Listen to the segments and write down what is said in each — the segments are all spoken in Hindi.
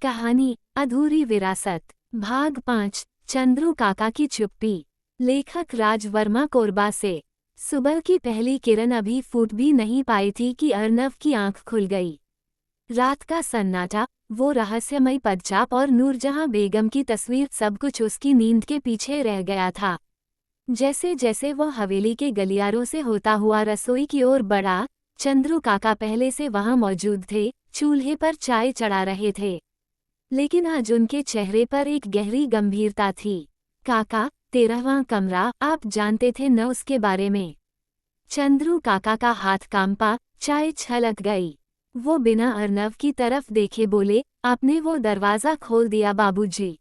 कहानी अधूरी विरासत भाग 5 चंद्रू काका की चुप्पी। लेखक राज वर्मा कोरबा से। सुबह की पहली किरण अभी फूट भी नहीं पाई थी कि अर्नव की आंख खुल गई। रात का सन्नाटा, वो रहस्यमय पदचाप और नूरजहां बेगम की तस्वीर सब कुछ उसकी नींद के पीछे रह गया था। जैसे जैसे वो हवेली के गलियारों से होता हुआ रसोई की ओर बढ़ा, चंद्रू काका पहले से वहां मौजूद थे, चूल्हे पर चाय चढ़ा रहे थे। लेकिन आज उनके चेहरे पर एक गहरी गंभीरता थी। काका, 13वां कमरा, आप जानते थे न उसके बारे में? चंद्रू काका का हाथ कांपा, चाय छलक गई। वो बिना अर्नव की तरफ देखे बोले, आपने वो दरवाज़ा खोल दिया बाबूजी।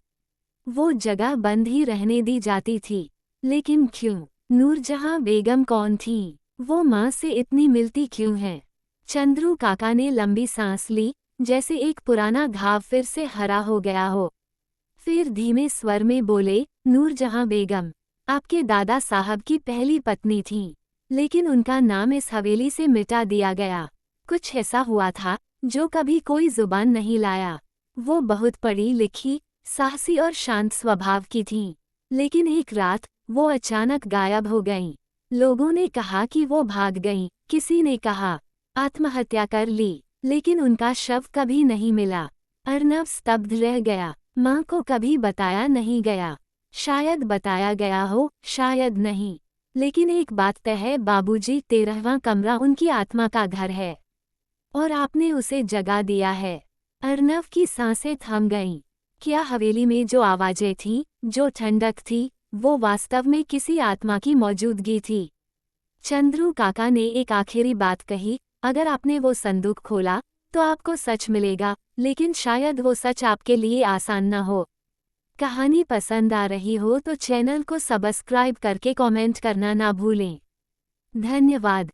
वो जगह बंद ही रहने दी जाती थी। लेकिन क्यों? नूरजहां बेगम कौन थी? वो माँ से इतनी मिलती क्यों है? चंद्रू काका ने लंबी सांस ली, जैसे एक पुराना घाव फिर से हरा हो गया हो। फिर धीमे स्वर में बोले, नूरजहां बेगम आपके दादा साहब की पहली पत्नी थीं, लेकिन उनका नाम इस हवेली से मिटा दिया गया। कुछ ऐसा हुआ था जो कभी कोई जुबान नहीं लाया। वो बहुत पढ़ी लिखी, साहसी और शांत स्वभाव की थीं, लेकिन एक रात वो अचानक गायब हो गईं। लोगों ने कहा कि वो भाग गईं, किसी ने कहा आत्महत्या कर ली, लेकिन उनका शव कभी नहीं मिला। अर्नव स्तब्ध रह गया। माँ को कभी बताया नहीं गया। शायद बताया गया हो, शायद नहीं। लेकिन एक बात तय है बाबूजी, 13वां कमरा उनकी आत्मा का घर है, और आपने उसे जगा दिया है। अर्नव की सांसें थम गईं। क्या हवेली में जो आवाजें थीं, जो ठंडक थी, वो वास्तव में किसी आत्मा की मौजूदगी थी? चंद्रू काका ने एक आखिरी बात कही, अगर आपने वो संदूक खोला तो आपको सच मिलेगा, लेकिन शायद वो सच आपके लिए आसान न हो। कहानी पसंद आ रही हो तो चैनल को सब्सक्राइब करके कमेंट करना ना भूलें। धन्यवाद।